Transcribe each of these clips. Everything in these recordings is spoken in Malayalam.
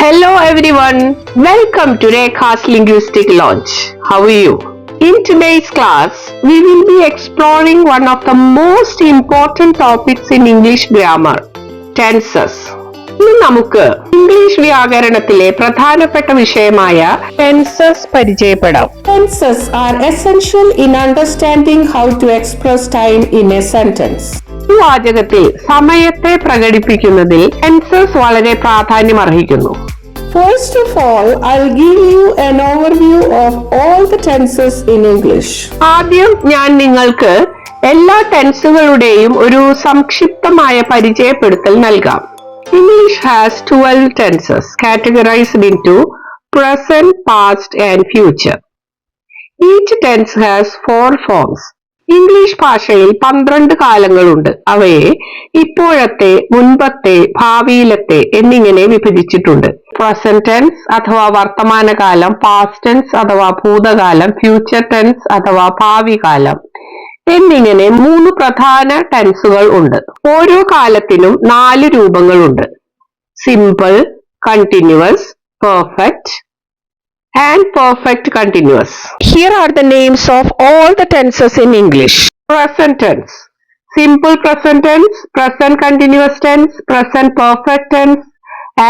Hello everyone, welcome to Rekha's Linguistic Launch. How are you? In today's class, we will be exploring one of the most important topics in English grammar, tenses. ഇന്ന് നമുക്ക് ഇംഗ്ലീഷ് വ്യാകരണത്തിലെ പ്രധാനപ്പെട്ട വിഷയമായ ടെൻസസ് പരിചയപ്പെടാം. Tenses are essential in understanding how to express time in a sentence. ഈ വാചകത്തിൽ സമയത്തെ പ്രകടിപ്പിക്കുന്നതിൽ ടെൻസസ് വളരെ പ്രാധാന്യമർഹിക്കുന്നു. First of all, I'll give you an overview of all the tenses in English. ആദ്യം ഞാൻ നിങ്ങൾക്ക് എല്ലാ ടെൻസുകളുടെയും ഒരു സംക്ഷിപ്തമായ പരിചയപ്പെടുത്തൽ നൽകാം. English has 12 tenses categorized into present, past and future. Each tense has 4 forms. English ഭാഷയിൽ 12 കാലങ്ങളുണ്ട്. അവയെ ഇപ്പോഴത്തെ, മുൻപത്തെ, ഭാവിയിലത്തെ എന്നിങ്ങനെ വിഭജിച്ചിട്ടുണ്ട്. പ്രസന്റ് ടെൻസ് അഥവാ വർത്തമാനകാലം, പാസ്റ്റ് ടെൻസ് അഥവാ ഭൂതകാലം, ഫ്യൂച്ചർ ടെൻസ് അഥവാ ഭാവി കാലം എന്നിങ്ങനെ 3 പ്രധാന ടെൻസുകൾ ഉണ്ട്. ഓരോ കാലത്തിനും 4 രൂപങ്ങളുണ്ട്. Simple, continuous, perfect and perfect continuous. Here are the names of all the tenses in English. Present tense, simple present tense, present continuous tense, present perfect tense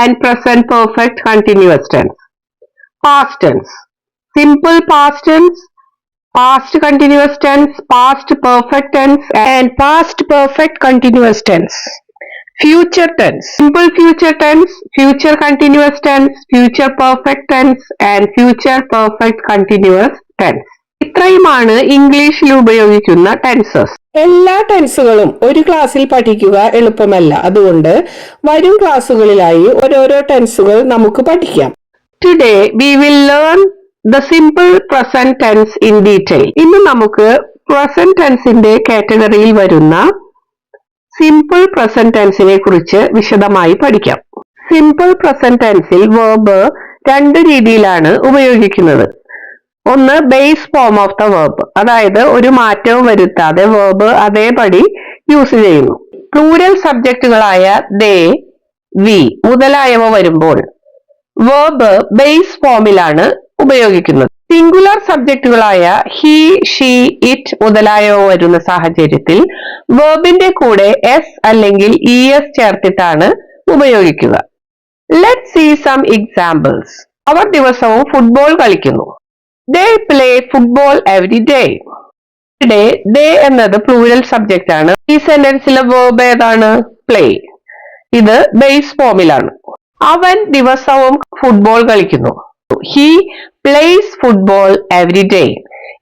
and present perfect continuous tense. Past tense, simple past tense, past continuous tense, past perfect tense and past perfect continuous tense. Future tense, simple future tense, future continuous tense, future perfect tense and future perfect continuous tense. ഇത്രയുമാണ് ഇംഗ്ലീഷിൽ ഉപയോഗിക്കുന്ന ടെൻസസ്. എല്ലാ ടെൻസുകളും ഒരു ക്ലാസ്സിൽ പഠിക്കുക എളുപ്പമല്ല. അതുകൊണ്ട് വരും ക്ലാസ്സുകളിലായി ഓരോരോ ടെൻസുകൾ നമുക്ക് പഠിക്കാം. Today we will learn the simple present tense in detail. ഇന്ന് നമുക്ക് present tenseന്റെ കാറ്റഗറിയിൽ വരുന്ന സിമ്പിൾ പ്രസന്റ് ടെൻസിനെ കുറിച്ച് വിശദമായി പഠിക്കാം. സിമ്പിൾ പ്രസന്റ് ടെൻസിൽ വെർബ് 2 രീതിയിലാണ് ഉപയോഗിക്കുന്നത്. ഒന്ന് base form of the verb, അതായത് ഒരു മാറ്റവും വരുത്താതെ വെർബ് അതേപടി യൂസ് ചെയ്യുന്നു. പ്ലൂരൽ സബ്ജക്റ്റുകളായ ദേ, വി മുതലായവ വരുമ്പോൾ വെർബ് ബേസ് ഫോമിലാണ് ഉപയോഗിക്കുന്നത്. സിംഗുലർ സബ്ജക്റ്റുകളായ ഹി, ഷീ, ഇറ്റ് മുതലായവ വരുന്ന സാഹചര്യത്തിൽ വെർബിന്റെ കൂടെ എസ് അല്ലെങ്കിൽ es ചേർത്തിട്ടാണ് ഉപയോഗിക്കുക. Let's see some examples. അവർ ദിവസവും ഫുട്ബോൾ കളിക്കുന്നു. They play football every day. ഇവിടെ they എന്നത് പ്ലൂരൽ സബ്ജക്റ്റ് ആണ്. ഈ സെന്റൻസിലെ വെർബ് ഏതാണ്? പ്ലേ. ഇത് ബേസ് ഫോമിലാണ്. അവൻ ദിവസവും ഫുട്ബോൾ കളിക്കുന്നു. He plays football every day.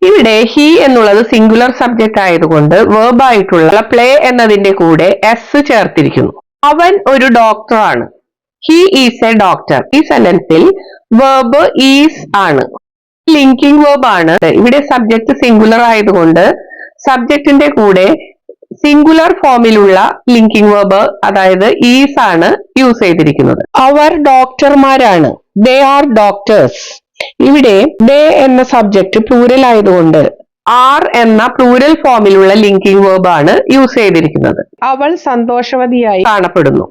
ഇവിടെ he എന്നുള്ളത് സിംഗുലർ സബ്ജക്റ്റ് ആയതുകൊണ്ട് വെർബ് ആയിട്ടുള്ള പ്ലേ എന്നതിന്റെ കൂടെ എസ് ചേർത്തിരിക്കുന്നു. അവൻ ഒരു ഡോക്ടറാണ്. He is a doctor. ഈ സെന്റൻസിൽ വെർബ് ഈസ് ആണ്. ലിങ്കിങ് വെർബ് ആണ്. ഇവിടെ സബ്ജക്റ്റ് സിംഗുലർ ആയതുകൊണ്ട് സബ്ജക്റ്റിന്റെ കൂടെ സിംഗുലർ ഫോമിലുള്ള ലിങ്കിങ് വെർബ് അതായത് ഈസ് ആണ് യൂസ് ചെയ്തിരിക്കുന്നത്. അവർ ഡോക്ടർമാരാണ്. They are doctors. ഇവിടെ they എന്ന സബ്ജക്റ്റ് പ്ലൂരൽ ആയതുകൊണ്ട് ആർ എന്ന പ്ലൂരൽ ഫോമിലുള്ള ലിങ്കിങ് വെർബ് ആണ് യൂസ് ചെയ്തിരിക്കുന്നത്. അവൾ സന്തോഷവതിയായി കാണപ്പെടുന്നു.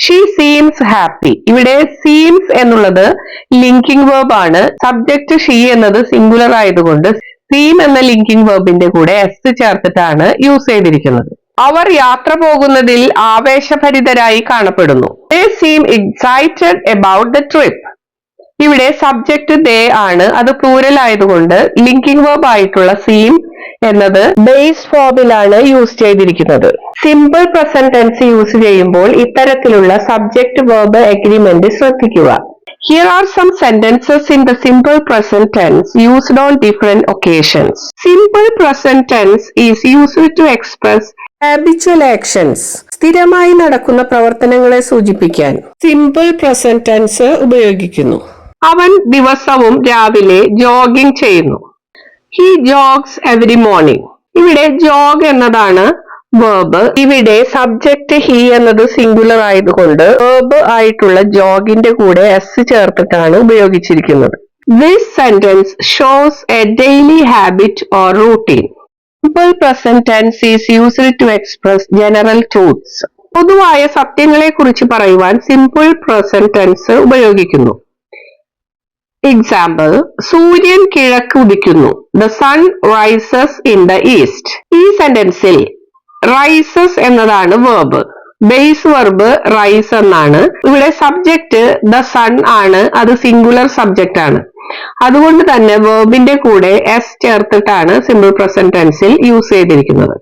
She seems happy. ഇവിടെ seems എന്നുള്ളത് ലിങ്കിങ് വെർബ് ആണ്. സബ്ജക്റ്റ് she എന്നത് സിംഗുലർ ആയതുകൊണ്ട് seem എന്ന ലിങ്കിങ് വെർബിന്റെ കൂടെ s ചേർത്തിട്ടാണ് യൂസ് ചെയ്തിരിക്കുന്നത്. അവർ യാത്ര പോകുന്നതിൽ ആവേശഭരിതരായി കാണപ്പെടുന്നു. They seem excited about the trip. ഇവിടെ സബ്ജക്റ്റ് ദേ ആണ്. അത് പ്ലൂരൽ ആയതുകൊണ്ട് ലിങ്കിങ് വെർബ് ആയിട്ടുള്ള സീം എന്നത് ബേസ് ഫോമിലാണ് യൂസ് ചെയ്തിരിക്കുന്നത്. സിമ്പിൾ പ്രസന്റ് ടെൻസ് യൂസ് ചെയ്യുമ്പോൾ ഇത്തരത്തിലുള്ള സബ്ജക്റ്റ് വെർബ് എഗ്രിമെന്റ് ശ്രദ്ധിക്കുക. Here are some sentences in the simple present tense used on different occasions. Simple present tense is used to express habitual actions. സ്ഥിരമായി നടക്കുന്ന പ്രവർത്തനങ്ങളെ സൂചിപ്പിക്കാൻ സിമ്പിൾ പ്രസന്റ് ടെൻസ് ഉപയോഗിക്കുന്നു. അവൻ ദിവസവും രാവിലെ ജോഗിംഗ് ചെയ്യുന്നു. He jogs every morning. ഇവിടെ ജോഗ് എന്നതാണ് വെർബ്. ഇവിടെ സബ്ജക്റ്റ് ഹി എന്നത് സിംഗുലർ ആയതുകൊണ്ട് വെർബ് ആയിട്ടുള്ള ജോഗിന്റെ കൂടെ എസ് ചേർത്തിട്ടാണ് ഉപയോഗിച്ചിരിക്കുന്നത്. This sentence shows a daily habit or routine. Simple present tense is used to express general truths. പൊതുവായ സത്യങ്ങളെക്കുറിച്ച് പറയുവാൻ സിമ്പിൾ പ്രസന്റ് ടെൻസ് ഉപയോഗിക്കുന്നു. എക്സാമ്പിൾ, സൂര്യൻ കിഴക്ക് ഉദിക്കുന്നു. The sun rises in the east. ഈ സെന്റൻസിൽ റൈസസ് എന്നതാണ് വെർബ്. ബേസ് വെർബ് റൈസ് എന്നാണ്. ഇവിടെ സബ്ജക്റ്റ് ദ സൺ ആണ്. അത് സിംഗുലർ സബ്ജക്റ്റ് ആണ്. അതുകൊണ്ട് തന്നെ വെർബിന്റെ കൂടെ എസ് ചേർത്തിട്ടാണ് സിമ്പിൾ പ്രസന്റ് ടെൻസിൽ യൂസ് ചെയ്തിരിക്കുന്നത്.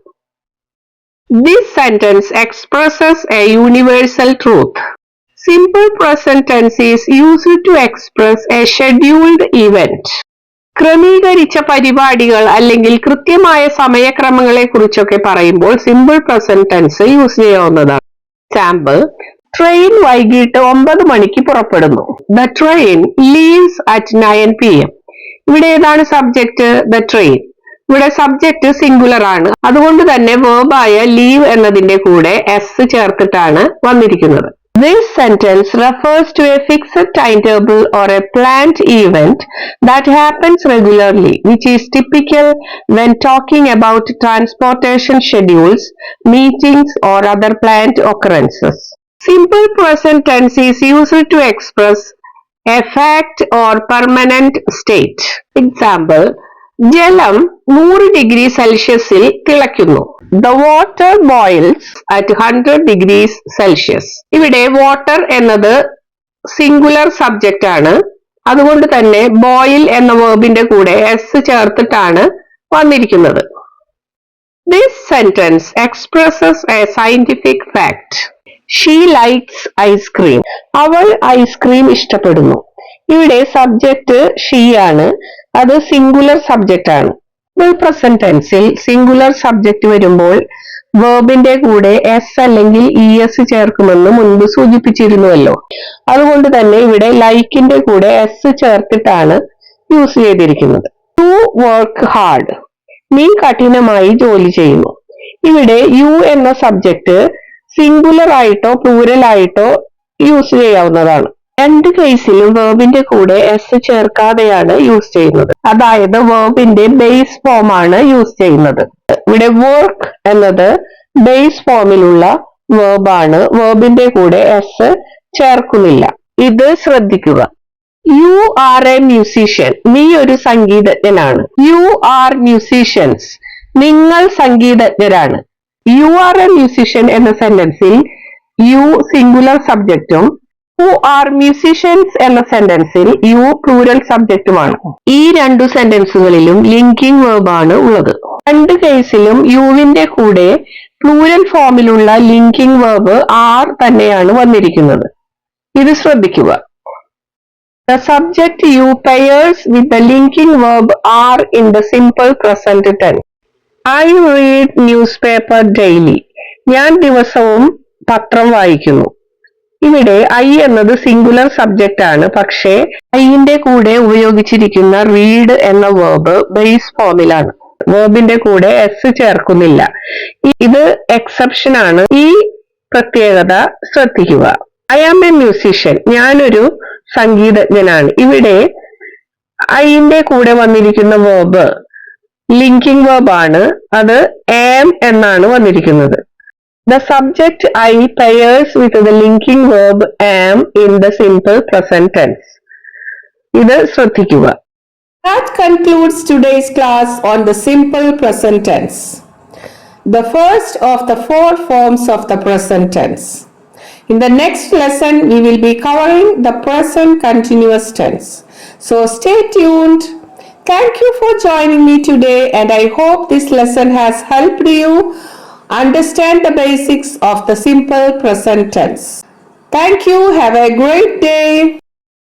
This sentence expresses a universal truth. Simple present tense is used to express a scheduled event. ക്രമീകരിച്ച പരിപാടികൾ അല്ലെങ്കിൽ കൃത്യമായ സമയക്രമങ്ങളെ കുറിച്ചൊക്കെ പറയുമ്പോൾ സിമ്പിൾ പ്രസന്റ് ടെൻസ് യൂസ് ചെയ്യാവുന്നതാണ്. എക്സാമ്പിൾ, ട്രെയിൻ വൈകിട്ട് 9 മണിക്ക് പുറപ്പെടുന്നു. The train leaves at 9 PM. ഇവിടെ ഏതാണ് സബ്ജക്റ്റ്? The train. ഇവിടെ സബ്ജക്റ്റ് സിംഗുലർ ആണ്. അതുകൊണ്ട് തന്നെ വേർബായ ലീവ് എന്നതിന്റെ കൂടെ എസ് ചേർത്തിട്ടാണ് വന്നിരിക്കുന്നത്. This sentence refers to a fixed timetable or a planned event that happens regularly, which is typical when talking about transportation schedules, meetings, or other planned occurrences. Simple present tense is used to express a fact or permanent state. Example, ജലം 100 ഡിഗ്രി സെൽഷ്യസിൽ തിളയ്ക്കുന്നു. The water boils at 100 degrees Celsius. ഇവിടെ വാട്ടർ എന്നത് സിംഗുലർ സബ്ജക്റ്റ് ആണ്. അതുകൊണ്ട് തന്നെ ബോയിൽ എന്ന വേർബിന്റെ കൂടെ എസ് ചേർത്തിട്ടാണ് വന്നിരിക്കുന്നത്. This sentence expresses a scientific fact. She likes ice cream. അവൾ ഐസ്ക്രീം ഇഷ്ടപ്പെടുന്നു. ഇവിടെ സബ്ജക്റ്റ് ഷീ ആണ്. അത് സിംഗുലർ സബ്ജക്റ്റ് ആണ്. പ്രസന്റ് ടെൻസിൽ സിംഗുലർ സബ്ജക്റ്റ് വരുമ്പോൾ വേർബിന്റെ കൂടെ എസ് അല്ലെങ്കിൽ ഇ എസ് ചേർക്കുമെന്ന് മുൻപ് സൂചിപ്പിച്ചിരുന്നുവല്ലോ. അതുകൊണ്ട് തന്നെ ഇവിടെ ലൈക്കിന്റെ കൂടെ എസ് ചേർത്തിട്ടാണ് യൂസ് ചെയ്തിരിക്കുന്നത്. You work hard. നീ കഠിനമായി ജോലി ചെയ്യുന്നു. ഇവിടെ യു എന്ന സബ്ജക്റ്റ് സിംഗുലർ ആയിട്ടോ പ്ലൂരൽ ആയിട്ടോ യൂസ് ചെയ്യാവുന്നതാണ്. രണ്ട് കേസിലും വേർബിന്റെ കൂടെ എസ് ചേർക്കാതെയാണ് യൂസ് ചെയ്യുന്നത്. അതായത് വേർബിന്റെ ബേസ് ഫോം ആണ് യൂസ് ചെയ്യുന്നത്. ഇവിടെ വർക്ക് എന്നത് ബേസ് ഫോമിലുള്ള വേർബാണ്. വേർബിന്റെ കൂടെ എസ് ചേർക്കുന്നില്ല. ഇത് ശ്രദ്ധിക്കുക. You are a musician. നീ ഒരു സംഗീതജ്ഞനാണ്. You are musicians. നിങ്ങൾ സംഗീതജ്ഞരാണ്. യു ആർ എ മ്യൂസീഷ്യൻ എന്ന സെന്റൻസിൽ യു സിംഗുലർ സബ്ജക്റ്റും യു ആർ മ്യൂസീഷ്യൻസ് എന്ന സെന്റൻസിൽ യു പ്ലൂരൽ സബ്ജക്റ്റുമാണ്. ഈ രണ്ടു സെന്റൻസുകളിലും ലിങ്കിങ് വേർബാണ് ഉള്ളത്. രണ്ട് കേസിലും യുവിന്റെ കൂടെ പ്ലൂരൽ ഫോമിലുള്ള ലിങ്കിങ് വേർബ് ആർ തന്നെയാണ് വന്നിരിക്കുന്നത്. ഇത് ശ്രദ്ധിക്കുക. The subject you pairs with the linking verb are in the simple present tense. I read newspaper daily. ഞാൻ ദിവസവും പത്രം വായിക്കുന്നു. ഇവിടെ ഐ എന്നത് സിംഗുലർ സബ്ജക്റ്റ് ആണ്. പക്ഷേ ഐന്റെ കൂടെ ഉപയോഗിച്ചിരിക്കുന്ന റീഡ് എന്ന വേർബ് ബേസ് ഫോമിലാണ്. വേർബിന്റെ കൂടെ എസ് ചേർക്കുന്നില്ല. ഇത് എക്സെപ്ഷൻ ആണ്. ഈ പ്രത്യേകത ശ്രദ്ധിക്കുക. I am a musician. ഞാനൊരു സംഗീതജ്ഞനാണ്. ഇവിടെ ഐന്റെ കൂടെ വന്നിരിക്കുന്ന വേർബ് ലിങ്കിങ് വേർബ് ആണ്. അത് ആം എന്നാണ് വന്നിരിക്കുന്നത്. The subject I pairs with the linking verb am in the simple present tense. ഇത് ശ്രദ്ധിക്കുക. That concludes today's class on the simple present tense, the first of the 4 forms of the present tense. In the next lesson, we will be covering the present continuous tense. So stay tuned. Thank you for joining me today, and I hope this lesson has helped you understand the basics of the simple present tense. Thank you. Have a great day.